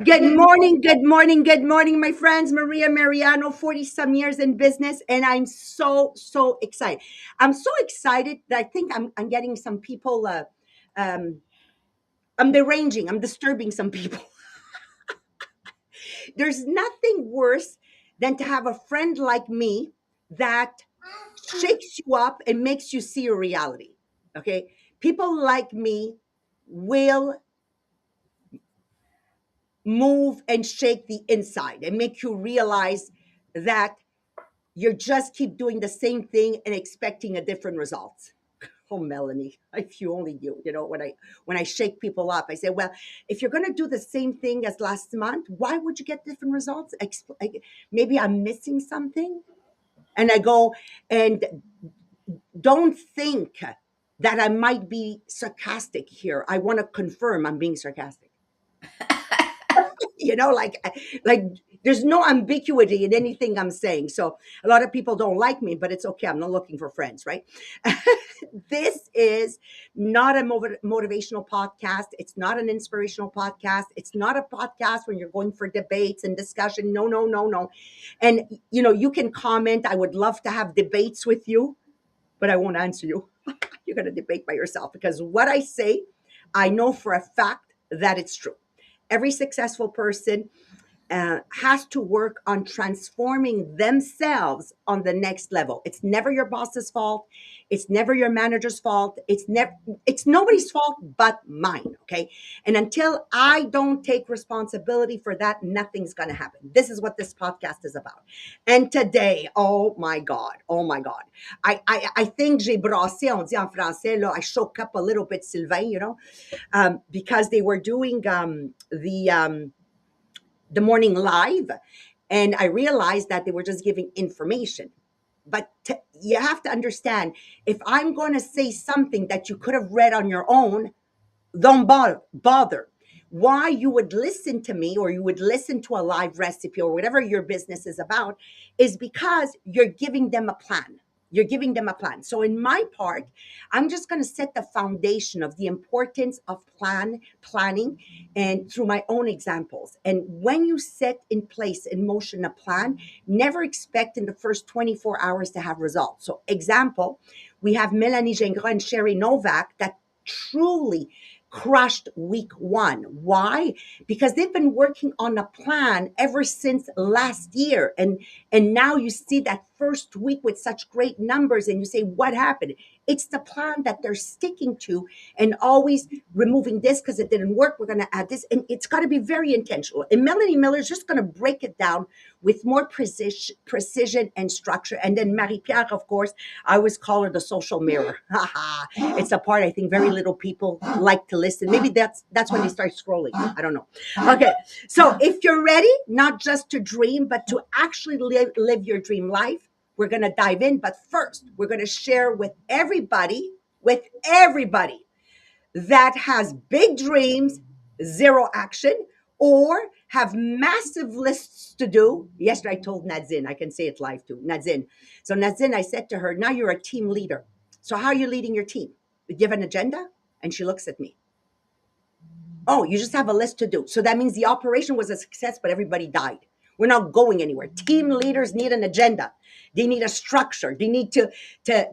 Good morning, good morning, good morning, my friends. Maria Mariano, 40 some years in business, and I'm so excited. I'm so excited that I think I'm getting some people, um, I'm deranging, I'm disturbing some people. There's nothing worse than to have a friend like me that shakes you up and makes you see your reality. Okay. People like me will move and shake the inside and make you realize that you just keep doing the same thing and expecting a different result. Oh, Melanie, if you only knew, when I shake people up, I say, well, if you're going to do the same thing as last month, why would you get different results? Maybe I'm missing something. And I go, and don't think that I might be sarcastic here. I want to confirm I'm being sarcastic. you know like like there's no ambiguity in anything I'm saying. So a lot of people don't like me, but it's okay. I'm not looking for friends, right? This is not a motivational podcast. It's not an inspirational podcast. It's not a podcast when you're going for debates and discussion. No, no, no, no. And you can comment. I would love to have debates with you, but I won't answer you. You're going to debate by yourself, because what I say, I know for a fact that it's true. Every successful person has to work on transforming themselves on the next level. It's never your boss's fault. It's never your manager's fault. It's nobody's fault but mine. Okay. And until I don't take responsibility for that, nothing's gonna happen. This is what this podcast is about. And today, oh my God, oh my God. I think j'ai brassé, on dit en français, là, I shook up a little bit, Sylvain, because they were doing the morning live, and I realized that they were just giving information. But you have to understand, if I'm going to say something that you could have read on your own, don't bother. Why you would listen to me, or you would listen to a live recipe, or whatever your business is about, is because you're giving them a plan. You're giving them a plan. So in my part, I'm just going to set the foundation of the importance of planning, and through my own examples. And when you set in place, in motion, a plan, never expect in the first 24 hours to have results. So example, we have Melanie Gingras and Sherry Novak that truly crushed week one. Why? Because they've been working on a plan ever since last year. And now you see that first week with such great numbers, and you say, what happened? It's the plan that they're sticking to, and always removing this because it didn't work. We're going to add this. And it's got to be very intentional. And Melanie Miller is just going to break it down with more precision and structure. And then Marie-Pierre, of course, I always call her the social mirror. It's a part I think very little people like to listen. Maybe that's when they start scrolling. I don't know. Okay, so if you're ready, not just to dream, but to actually live your dream life, we're going to dive in. But first, we're going to share with everybody that has big dreams, zero action, or have massive lists to do. Yesterday, I told Nadzin, I can say it live too, Nadzin. So Nadzin, I said to her, now you're a team leader. So how are you leading your team? You have an agenda? And she looks at me. Oh, you just have a list to do. So that means the operation was a success, but everybody died. We're not going anywhere. Team leaders need an agenda. They need a structure. They need to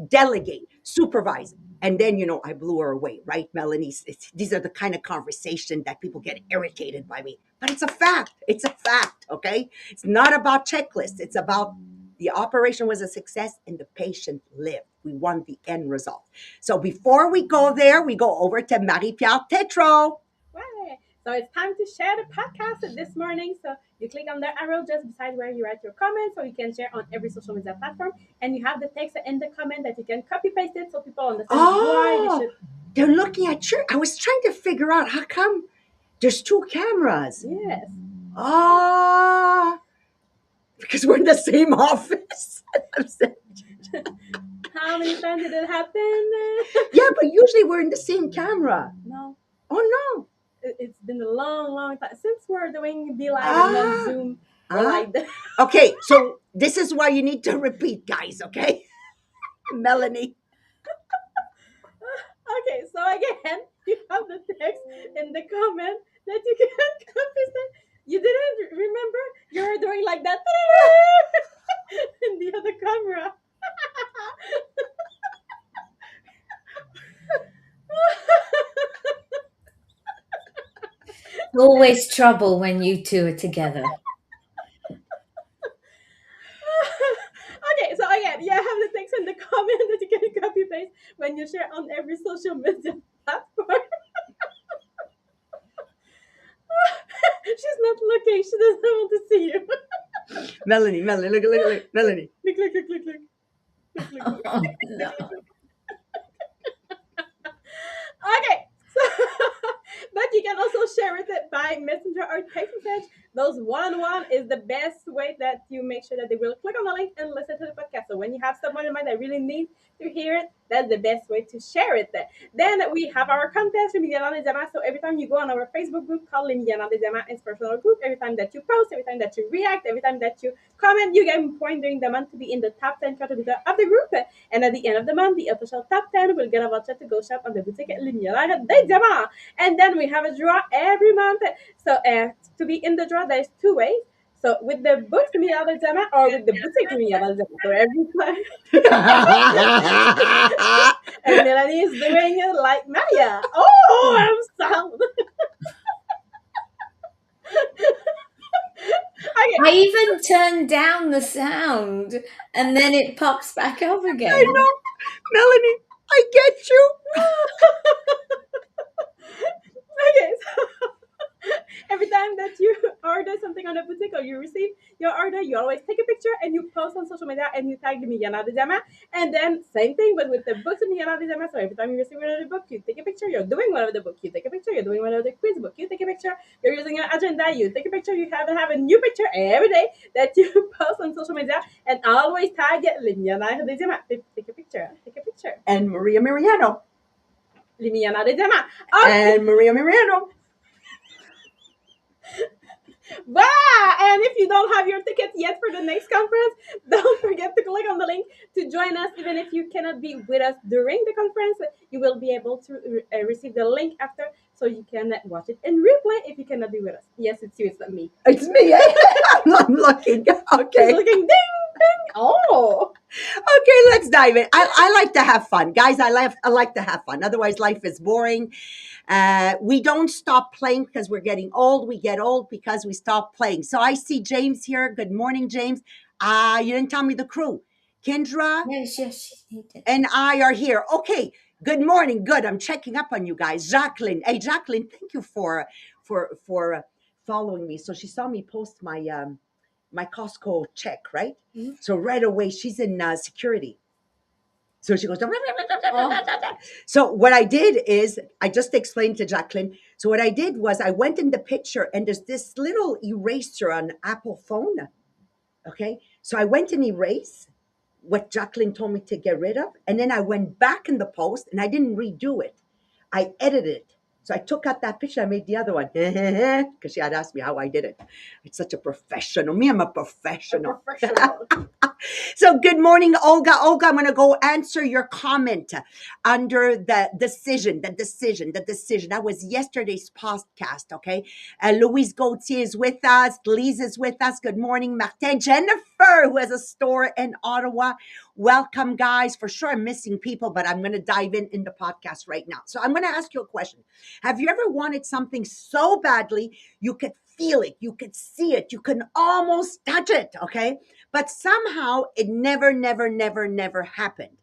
delegate, supervise. And then, I blew her away, right, Melanie? These are the kind of conversation that people get irritated by me. But it's a fact. It's a fact, okay? It's not about checklists. It's about the operation was a success and the patient lived. We want the end result. So before we go there, we go over to Marie-Pierre Tetro. Right. So it's time to share the podcast this morning. So you click on the arrow just beside where you write your comments, so you can share on every social media platform. And you have the text in the comment that you can copy paste it so people understand why they Oh, should. they're looking at your. I was trying to figure out how come there's two cameras. Yes. Ah, because we're in the same office. I'm saying, How many times did it happen? yeah, but usually we're in the same camera. No. Oh no. It's been a long, long time since we're doing Be Live and not Ah, Zoom. We're ah. like that. Okay, so this is why you need to repeat, guys. Okay, Melanie. Okay, so again, you have the text in the comment that you can copy paste Always trouble when you two are together. Okay, so again, you have the text in the comment that you can copy paste when you share on every social media platform. She's not looking. She doesn't want to see you. Melanie, look, Melanie. Look, look, look, look, look. Look, look, look. Oh, no. Okay, so but you can also share it by messenger or text message. Those one-on-one is the best way that you make sure that they will click on the link and listen to the podcast. So when you have someone in mind that really needs to hear it, that's the best way to share it. Then we have our contest, Millionnaires. So every time you go on our Facebook group called Millionnaires Inspirational Group, every time that you post, every time that you react, every time that you comment, you get a point during the month to be in the top 10 contributor of the group. And at the end of the month, the official top 10 will get a voucher to go shop on the boutique Millionnaires des Diamants. And then we have a draw every month. So to be in the draw, there's two ways. So with the books Millionnaires des Diamants or with the boutique Millionnaires des Diamants. So every time. And Melanie is doing it like Maya. Oh, I'm sound. Okay. I even turned down the sound and then it pops back up I again. know, Melanie. I get you. Okay, so every time that you order something on a boutique or you receive your order, you always take a picture and you post on social media and you tag the Millionnaires des Diamants. And then same thing, but with the books of Millionnaires des Diamants. So every time you receive another book, you take a picture. You're doing one of the book, you take a picture. You're doing one of the quiz book, you take a picture. You're using an agenda, you take a picture. You have a new picture every day that you post on social media, and always tag Les Millionnaires des Diamants. Take a picture. Take a picture. And Maria Mariano. Les Millionnaires des Diamants. And Maria Mariano. Wow! And if you don't have your ticket yet for the next conference, don't forget to click on the link to join us. Even if you cannot be with us during the conference, you will be able to receive the link after, so you can watch it in replay if you cannot be with us. Yes, it's you, it's not me. It's me. I'm looking. Okay. She's looking ding, ding. Oh. Okay, let's dive in. I like to have fun. Guys, I like to have fun. Otherwise, life is boring. We don't stop playing because we're getting old. We get old because we stop playing. So I see James here. Good morning, James. You didn't tell me the crew. Kendra Yes, he did. and I are here. Okay, good morning. Good. I'm checking up on you guys. Jacqueline. Hey, Jacqueline, thank you for following me. So she saw me post my Costco check, right? Mhm. So right away, she's in security. So she goes, Oh. so what I did is I just explained to Jacqueline. So what I did was I went in the picture and there's this little eraser on Apple phone. Okay. So I went and erase what Jacqueline told me to get rid of. And then I went back in the post and I didn't redo it. I edited it. So I took out that picture. I made the other one because she had asked me how I did it. It's such a professional. Me, I'm a professional. Professional. So good morning, Olga. Olga, I'm going to go answer your comment under the decision. That was yesterday's podcast, okay? Louise Gauthier is with us. Lise is with us. Good morning, Martin. Jennifer, who has a store in Ottawa. Welcome, guys. For sure, I'm missing people, but I'm going to dive in the podcast right now. So I'm going to ask you a question. Have you ever wanted something so badly you could feel it, you could see it, you can almost touch it, okay? But somehow it never happened.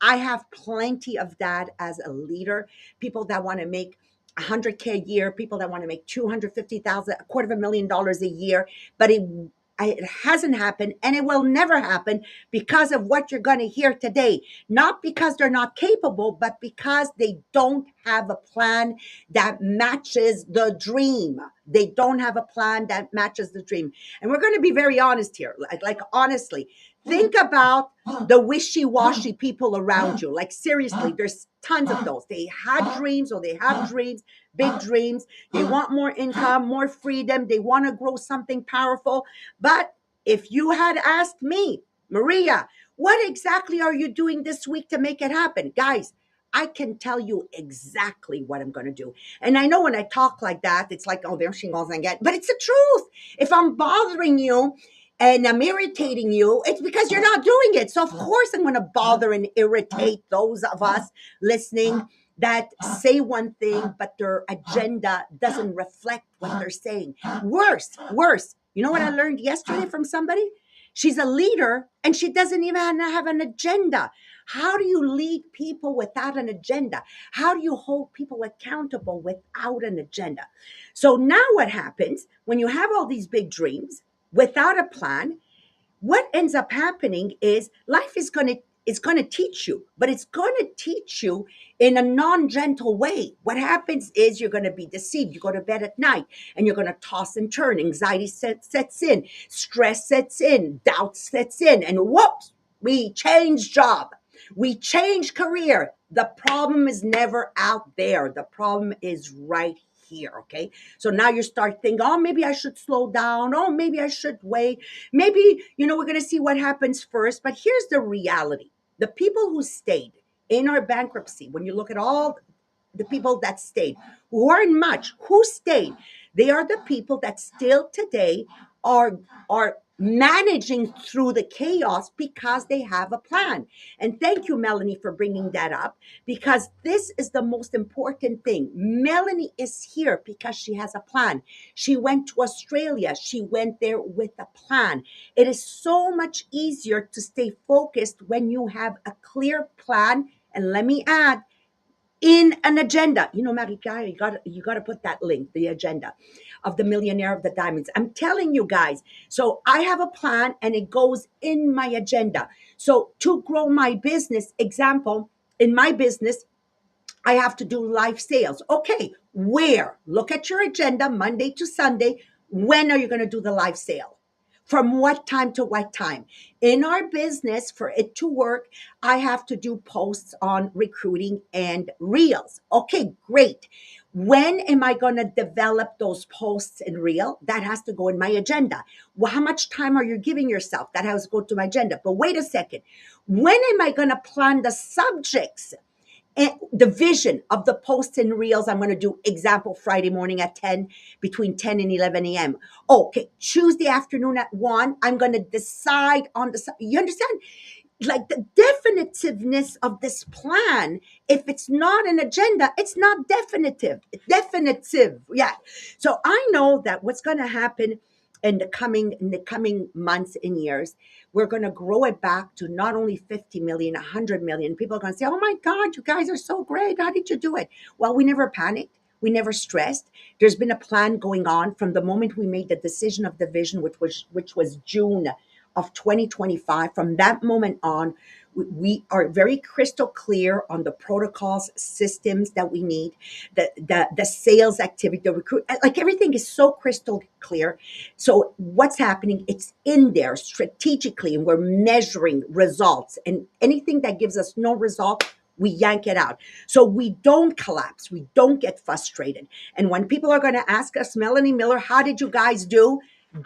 I have plenty of that as a leader. People that want to make $100K a year, people that want to make $250,000, $250,000 a year, but it hasn't happened and it will never happen because of what you're going to hear today. Not because they're not capable, but because they don't have a plan that matches the dream. They don't have a plan that matches the dream. And we're going to be very honest here. Like honestly, think about the wishy-washy people around you. Like seriously, there's tons of those. They had dreams or they have dreams, big dreams. They want more income, more freedom. They want to grow something powerful. But if you had asked me, Maria, what exactly are you doing this week to make it happen? Guys, I can tell you exactly what I'm going to do. And I know when I talk like that, it's like, oh, there she goes again. But it's the truth. If I'm bothering you and I'm irritating you, it's because you're not doing it. So of course I'm going to bother and irritate those of us listening that say one thing, but their agenda doesn't reflect what they're saying. Worse. You know what I learned yesterday from somebody? She's a leader and she doesn't even have an agenda. How do you lead people without an agenda? How do you hold people accountable without an agenda? So now what happens when you have all these big dreams without a plan? What ends up happening is life is going to teach you, but it's going to teach you in a non-gentle way. What happens is you're going to be deceived. You go to bed at night and you're going to toss and turn. Anxiety sets in, stress sets in, doubt sets in, and whoops, we change job, we change career. The problem is never out there. The problem is right here. Okay, so now you start thinking, oh, maybe I should slow down. Oh, maybe I should wait. Maybe, we're going to see what happens first. But here's the reality: the people who stayed in our bankruptcy, when you look at all the people that stayed, who aren't much, who stayed, they are the people that still today are managing through the chaos because they have a plan. And thank you, Melanie, for bringing that up, because this is the most important thing. Melanie is here because she has a plan. She went to Australia. She went there with a plan. It is so much easier to stay focused when you have a clear plan. And let me add, in an agenda. Marika, you got to put that link, the agenda of the Millionaire of the Diamonds. I'm telling you guys. So I have a plan and it goes in my agenda. So to grow my business, example, in my business, I have to do live sales. Okay, where? Look at your agenda, Monday to Sunday. When are you going to do the live sale? From what time to what time? In our business, for it to work, I have to do posts on recruiting and reels. Okay, great. When am I going to develop those posts in reel? That has to go in my agenda. Well, how much time are you giving yourself? That has to go to my agenda. But wait a second. When am I going to plan the subjects and the vision of the posts and reels? I'm going to do example Friday morning at 10, between 10 and 11 a.m. Okay, Tuesday afternoon at 1, I'm going to decide on you understand? Like the definitiveness of this plan, if it's not an agenda, it's not definitive. Yeah. So I know that what's going to happen in the coming months and years, we're going to grow it back to not only 50 million, 100 million. People are going to say, oh my God, you guys are so great, how did you do it? Well, we never panicked, we never stressed. There's been a plan going on from the moment we made the decision of the vision, which was June of 2025. From that moment on, we are very crystal clear on the protocols, systems that we need, the sales activity, the recruit, like everything is so crystal clear. So what's happening? It's in there strategically, and we're measuring results. And anything that gives us no result, we yank it out. So we don't collapse. We don't get frustrated. And when people are going to ask us, Melanie Miller, how did you guys do?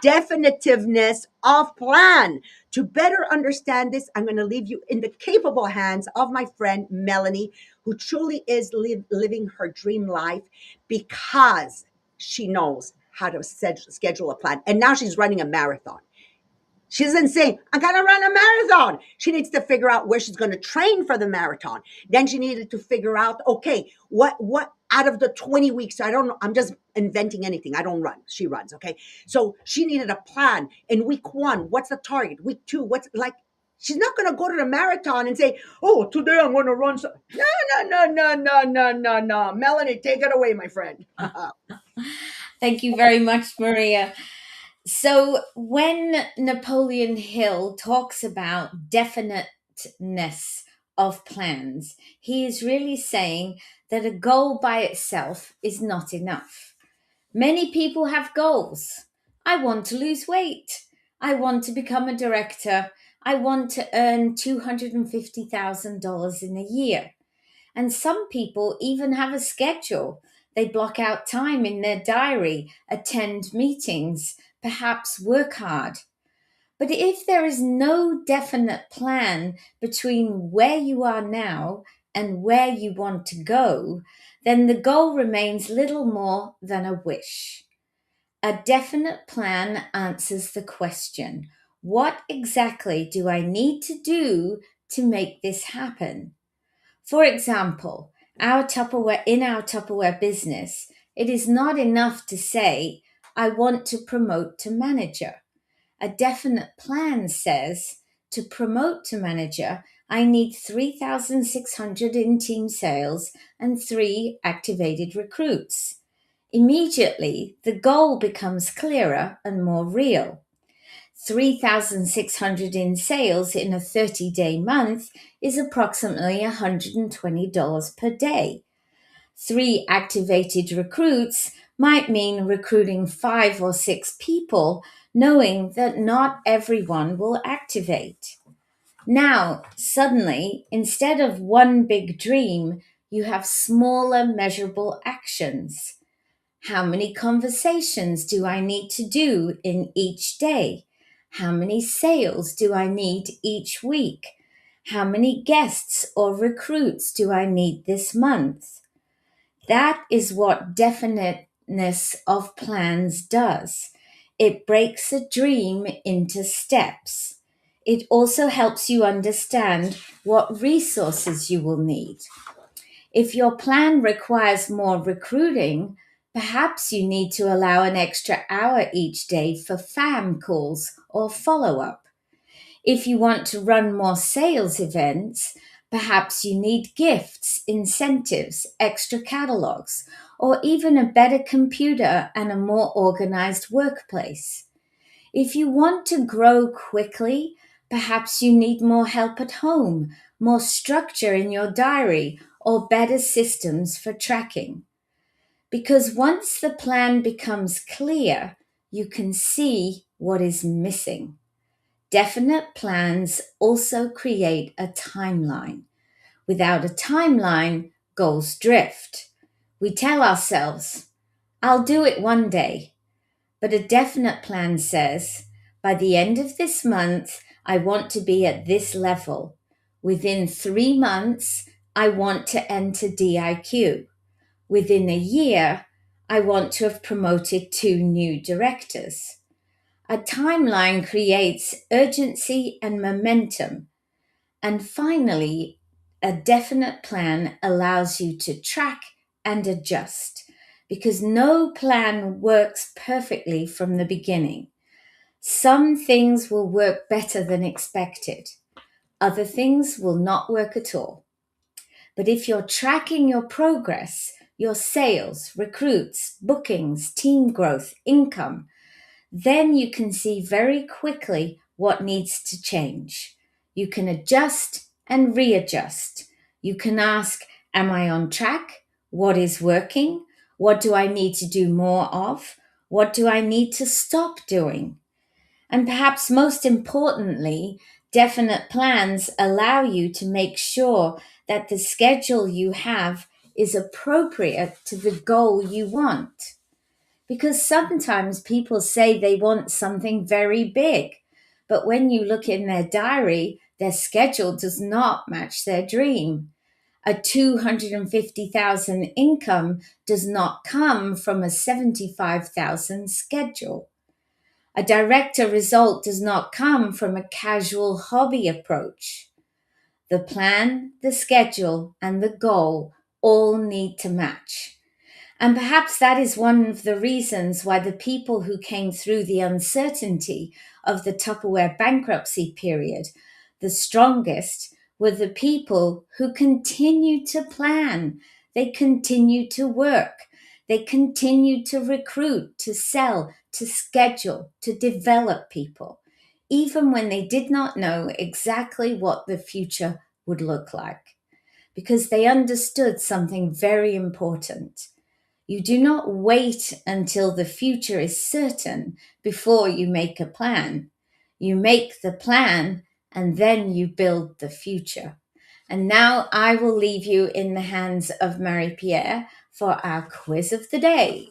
Definitiveness of plan. To better understand this, I'm going to leave you in the capable hands of my friend Melanie, who truly is living her dream life because she knows how to schedule a plan. And now she's running a marathon. She doesn't say, I got to run a marathon. She needs to figure out where she's going to train for the marathon. Then she needed to figure out, okay, what out of the 20 weeks, I don't know, I'm just inventing anything. I don't run. She runs, okay? So she needed a plan. In week 1, what's the target? Week 2, what's like, she's not going to go to the marathon and say, oh, today I'm going to run. No. Melanie, take it away, my friend. Thank you very much, Maria. So, when Napoleon Hill talks about definiteness of plans, he is really saying that a goal by itself is not enough. Many people have goals. I want to lose weight. I want to become a director. I want to earn $250,000 in a year. And some people even have a schedule. They block out time in their diary, attend meetings, perhaps work hard. But if there is no definite plan between where you are now and where you want to go, then the goal remains little more than a wish. A definite plan answers the question, what exactly do I need to do to make this happen? For example, In our Tupperware business, it is not enough to say, I want to promote to manager. A definite plan says, to promote to manager, I need 3,600 in team sales and 3 activated recruits. Immediately, the goal becomes clearer and more real. 3,600 in sales in a 30-day month is approximately $120 per day. 3 activated recruits might mean recruiting 5 or 6 people, knowing that not everyone will activate. Now, suddenly, instead of one big dream, you have smaller measurable actions. How many conversations do I need to do in each day? How many sales do I need each week? How many guests or recruits do I need this month? That is what definiteness of plans does. It breaks a dream into steps. It also helps you understand what resources you will need. If your plan requires more recruiting, perhaps you need to allow an extra hour each day for FAM calls or follow up. If you want to run more sales events, perhaps you need gifts, incentives, extra catalogs, or even a better computer and a more organized workplace. If you want to grow quickly, perhaps you need more help at home, more structure in your diary, or better systems for tracking. Because once the plan becomes clear, you can see what is missing. Definite plans also create a timeline. Without a timeline, goals drift. We tell ourselves, I'll do it one day. But a definite plan says, by the end of this month, I want to be at this level. Within 3 months, I want to enter DIQ. Within a year, I want to have promoted 2 new directors. A timeline creates urgency and momentum. And finally, a definite plan allows you to track and adjust because no plan works perfectly from the beginning. Some things will work better than expected, other things will not work at all. But if you're tracking your progress, your sales, recruits, bookings, team growth, income, then you can see very quickly what needs to change. You can adjust and readjust. You can ask, am I on track? What is working? What do I need to do more of? What do I need to stop doing? And perhaps most importantly, definite plans allow you to make sure that the schedule you have is appropriate to the goal you want. Because sometimes people say they want something very big, but when you look in their diary, their schedule does not match their dream. A 250,000 income does not come from a 75,000 schedule. A director result does not come from a casual hobby approach. The plan, the schedule, and the goal all need to match. And perhaps that is one of the reasons why the people who came through the uncertainty of the Tupperware bankruptcy period the strongest were the people who continued to plan, they continued to work, they continued to recruit, to sell, to schedule, to develop people, even when they did not know exactly what the future would look like, because they understood something very important. You do not wait until the future is certain before you make a plan. You make the plan and then you build the future. And now I will leave you in the hands of Marie Pierre for our quiz of the day.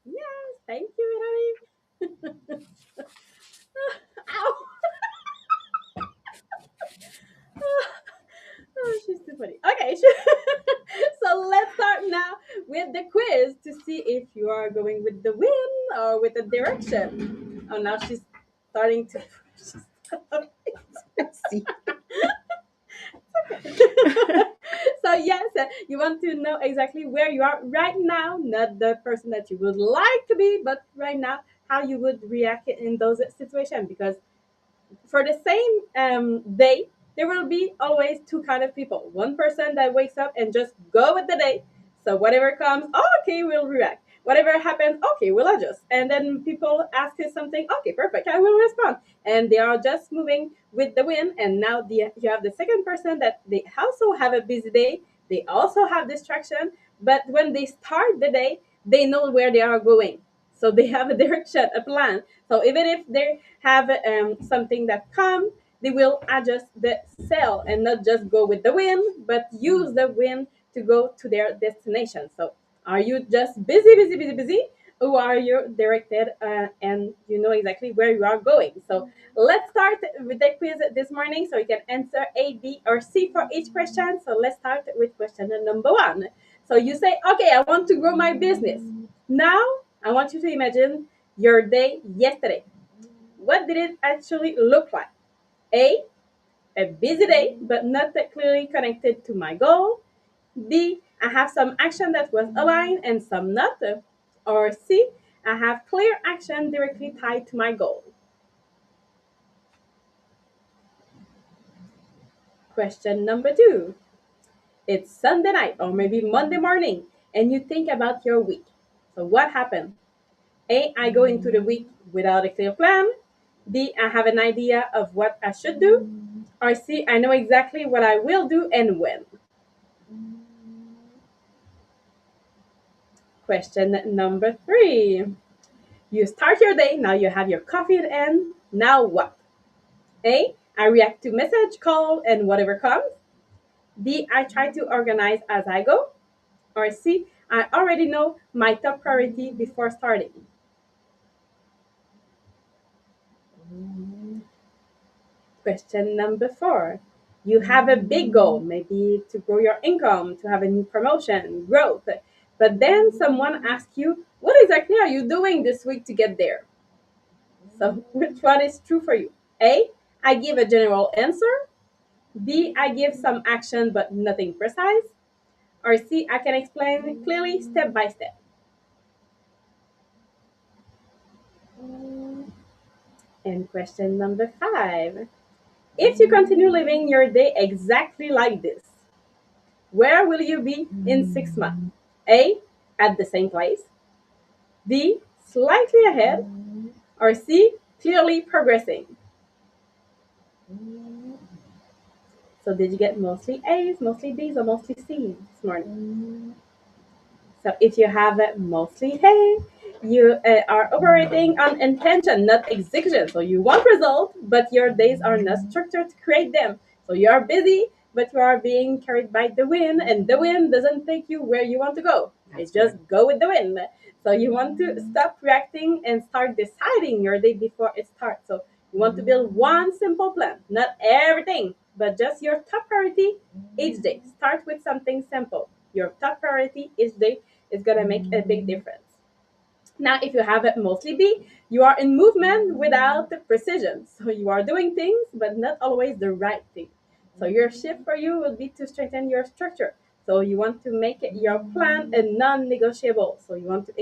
Yes, thank you, Melanie. Ow! Oh, she's too funny. Okay, so let's start now with the quiz to see if you are going with the win or with the direction. Oh, now she's starting to. See. So yes, you want to know exactly where you are right now, not the person that you would like to be, but right now how you would react in those situations. Because for the same day, there will be always two kind of people. One person that wakes up and just go with the day. So whatever comes, oh, okay, we'll react. Whatever happens, okay, we'll adjust. And then people ask you something, okay, perfect, I will respond. And they are just moving with the wind. And now you have the second person that they also have a busy day. They also have distraction. But when they start the day, they know where they are going. So they have a direction, a plan. So even if they have something that comes, they will adjust the sail and not just go with the wind, but use the wind to go to their destination. So are you just busy, busy, busy, busy? Or are you directed and you know exactly where you are going? So let's start with the quiz this morning so you can answer A, B, or C for each question. So let's start with question number one. So you say, okay, I want to grow my business. Now I want you to imagine your day yesterday. What did it actually look like? A busy day, but not that clearly connected to my goal. B, I have some action that was aligned and some not. Or C, I have clear action directly tied to my goal. Question number two. It's Sunday night or maybe Monday morning, and you think about your week. So what happened? A, I go into the week without a clear plan. B, I have an idea of what I should do. Or C, I know exactly what I will do and when. Question number three. You start your day, now you have your coffee at end. Now what? A, I react to message, call, and whatever comes. B, I try to organize as I go. Or C, I already know my top priority before starting. Question number four. You have a big goal, maybe to grow your income, to have a new promotion, growth. But then someone asks you, what exactly are you doing this week to get there? So, which one is true for you? A, I give a general answer. B, I give some action but nothing precise. Or C, I can explain clearly step by step. And question number five. If you continue living your day exactly like this, where will you be in 6 months? A, at the same place. B, slightly ahead. Or C, clearly progressing. So did you get mostly A's, mostly B's, or mostly C's this morning? So if you have mostly A, you are operating on intention, not execution. So you want results, but your days are not structured to create them. So you are busy, but you are being carried by the wind, and the wind doesn't take you where you want to go. It's just go with the wind. So you want to stop reacting and start deciding your day before it starts. So you want to build one simple plan, not everything, but just your top priority each day. Start with something simple. Your top priority each day is going to make a big difference. Now, if you have it mostly B, you are in movement without the precision. So you are doing things, but not always the right thing. So your shift for you will be to strengthen your structure. So you want to make it your plan a non-negotiable. So you want to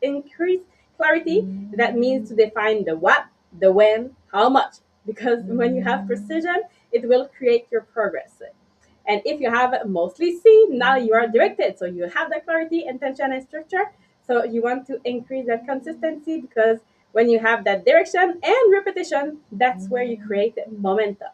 increase clarity. That means to define the what, the when, how much. Because when you have precision, it will create your progress. And if you have mostly C, now you are directed. So you have the clarity, intention, and structure. So you want to increase that consistency because when you have that direction and repetition, that's where you create momentum.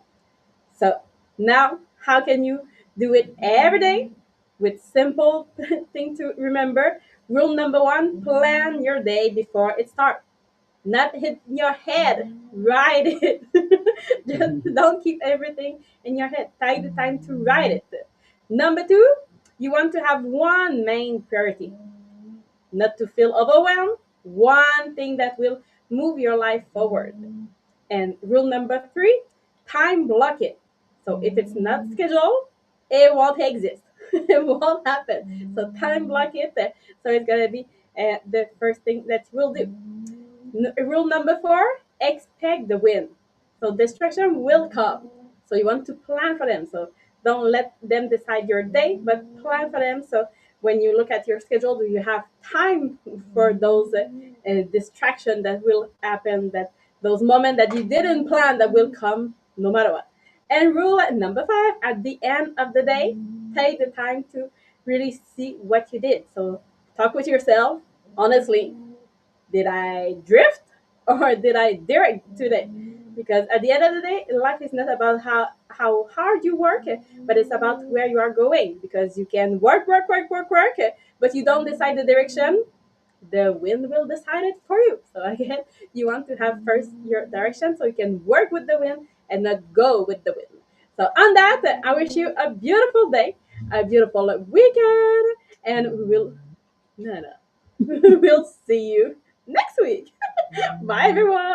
So now, how can you do it every day? With simple thing to remember. Rule number one, plan your day before it starts. Not hit your head, write it. Just don't keep everything in your head. Take the time to write it. Number two, you want to have one main priority, not to feel overwhelmed, one thing that will move your life forward. And rule number three, time block it. So if it's not scheduled, it won't exist. It won't happen. So time block it. So it's gonna be the first thing that we'll do. Rule number four, expect the win. So distraction will come. So you want to plan for them. So Don't let them decide your day, but plan for them. So when you look at your schedule, do you have time for those distractions that will happen, that those moments that you didn't plan that will come no matter what. And rule number 5, at the end of the day, take the time to really see what you did. So talk with yourself honestly. Did I drift or did I direct today? Because at the end of the day, life is not about how hard you work, but it's about where you are going. Because you can work, but you don't decide the direction, the wind will decide it for you. So again, you want to have first your direction so you can work with the wind and not go with the wind. So on that, I wish you a beautiful day, a beautiful weekend, and we will no no we'll see you next week. Bye everyone.